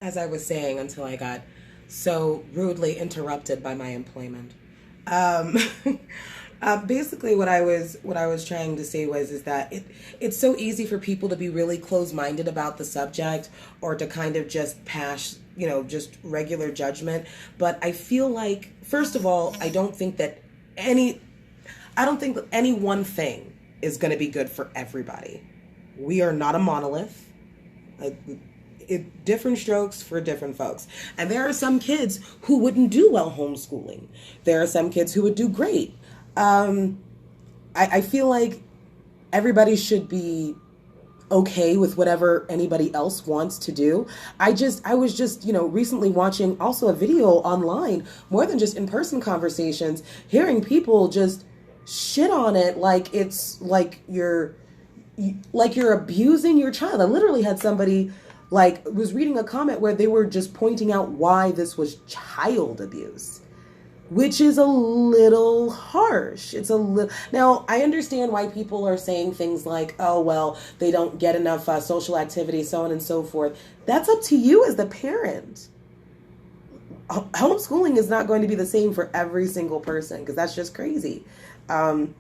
As I was saying, until I got so rudely interrupted by my employment. Um, basically, what I was trying to say was is that it's so easy for people to be really close minded about the subject, or to kind of just pass, just regular judgment. But I feel like, first of all, any I don't think that any one thing is going to be good for everybody. We are not a monolith. Like, different strokes for different folks. And there are some kids who wouldn't do well homeschooling. There are some kids who would do great. Um, I feel like everybody should be okay with whatever anybody else wants to do. I was just, recently watching also a video online, more than just in-person conversations, hearing people just shit on it like it's like you're abusing your child. I literally had somebody, like, was reading a comment where they were just pointing out why this was child abuse, which is a little harsh. It's a little. Now, I understand why people are saying things like, oh, well, they don't get enough social activity, so on and so forth. That's up to you as the parent. Homeschooling is not going to be the same for every single person, because that's just crazy. Um,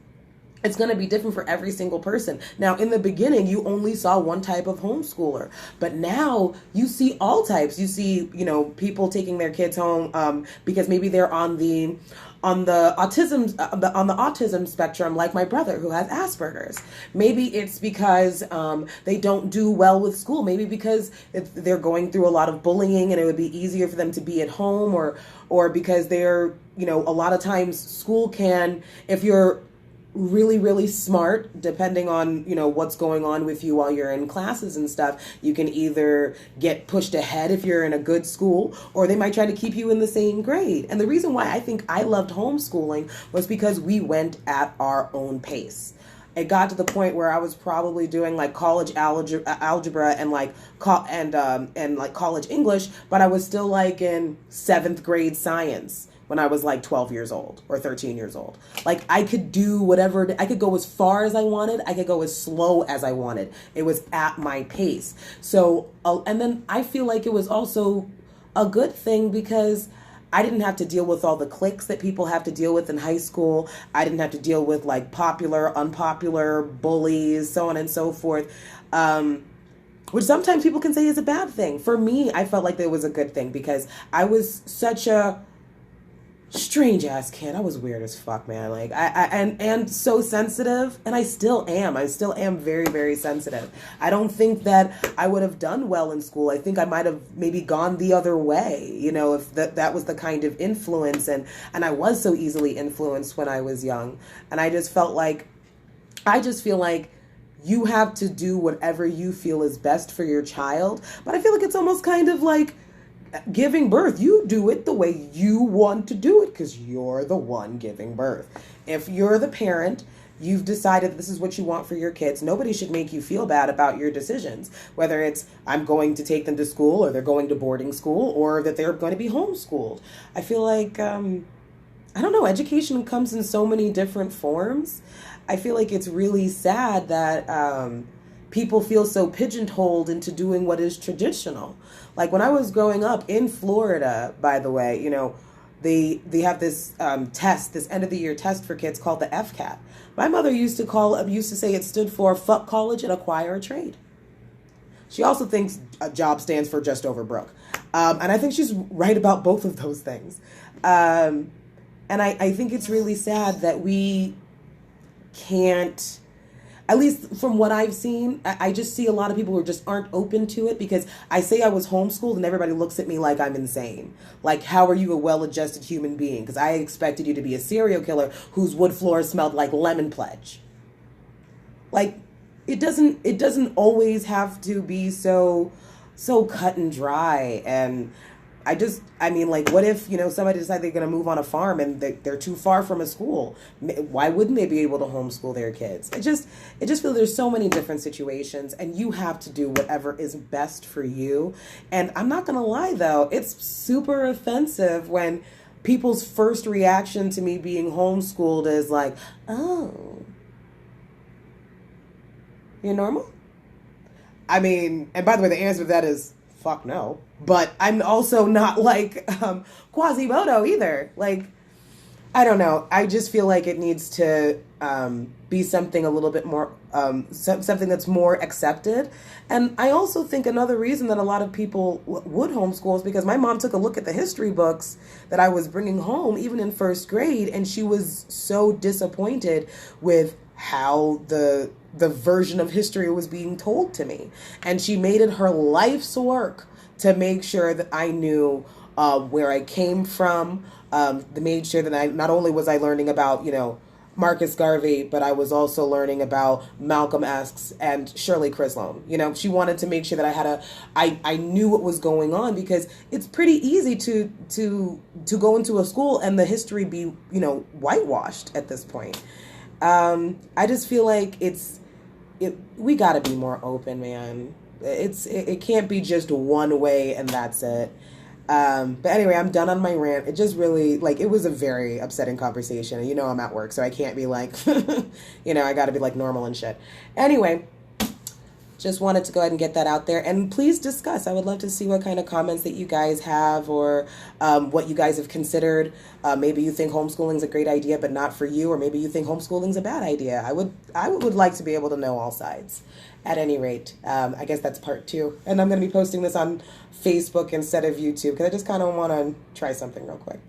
it's going to be different for every single person. Now, in the beginning, you only saw one type of homeschooler, but now you see all types. You see, people taking their kids home because maybe they're on the autism spectrum, like my brother who has Asperger's. Maybe it's because they don't do well with school. Maybe because they're going through a lot of bullying and it would be easier for them to be at home, or because they're, a lot of times school can, if you're really really smart, depending on what's going on with you while you're in classes and stuff, you can either get pushed ahead if you're in a good school, or they might try to keep you in the same grade. And the reason why I think I loved homeschooling was because we went at our own pace. It got to the point where I was probably doing like college algebra and like and like college English, but I was still like in seventh grade science when I was like 12 years old or 13 years old. Like, I could do whatever, I could go as far as I wanted, I could go as slow as I wanted. It was at my pace. So, and then I feel like it was also a good thing because I didn't have to deal with all the cliques that people have to deal with in high school. I didn't have to deal with like popular, unpopular, bullies, so on and so forth. Which sometimes people can say is a bad thing. For me, I felt like it was a good thing because I was such a strange ass kid. I was weird as fuck, man. Like, and so sensitive, and I still am. I still am very very sensitive. I don't think that I would have done well in school. I think I might have maybe gone the other way, if that was the kind of influence, and I was so easily influenced when I was young. And I just feel like you have to do whatever you feel is best for your child. But I feel like it's almost kind of like giving birth. You do it the way you want to do it because you're the one giving birth. If you're the parent, you've decided this is what you want for your kids. Nobody should make you feel bad about your decisions, whether it's I'm going to take them to school, or they're going to boarding school, or that they're going to be homeschooled. I feel like I don't know, education comes in so many different forms. I feel like it's really sad that people feel so pigeonholed into doing what is traditional. Like, when I was growing up in Florida, by the way, they have this test, this end of the year test for kids called the FCAT. My mother used to say it stood for fuck college and acquire a trade. She also thinks a job stands for just over broke. And I think she's right about both of those things. And I think it's really sad that we can't, at least from what I've seen, I just see a lot of people who just aren't open to it, because I say I was homeschooled and everybody looks at me like I'm insane. Like, how are you a well-adjusted human being? Because I expected you to be a serial killer whose wood floors smelled like lemon pledge. Like, it doesn't always have to be so cut and dry. And I mean, like, what if, somebody decides they're going to move on a farm and they're too far from a school? Why wouldn't they be able to homeschool their kids? It just feels there's so many different situations, and you have to do whatever is best for you. And I'm not going to lie, though, it's super offensive when people's first reaction to me being homeschooled is like, oh, you're normal? I mean, and by the way, the answer to that is fuck no. but I'm also not like Quasimodo either. Like, I don't know. I just feel like it needs to be something a little bit more, something that's more accepted. And I also think another reason that a lot of people would homeschool is because my mom took a look at the history books that I was bringing home, even in first grade, and she was so disappointed with how the version of history was being told to me. And she made it her life's work to make sure that I knew where I came from. They made sure that I not only was I learning about, Marcus Garvey, but I was also learning about Malcolm X and Shirley Chisholm. She wanted to make sure that I knew what was going on, because it's pretty easy to go into a school and the history be, whitewashed at this point. I just feel like we got to be more open, man. It can't be just one way and that's it. But anyway, I'm done on my rant. It just really, it was a very upsetting conversation. And I'm at work, so I can't be like, I got to be like normal and shit. Anyway, just wanted to go ahead and get that out there. And please discuss. I would love to see what kind of comments that you guys have, or what you guys have considered. Maybe you think homeschooling is a great idea, but not for you. Or maybe you think homeschooling is a bad idea. I would like to be able to know all sides. At any rate, I guess that's part 2. And I'm going to be posting this on Facebook instead of YouTube, because I just kind of want to try something real quick.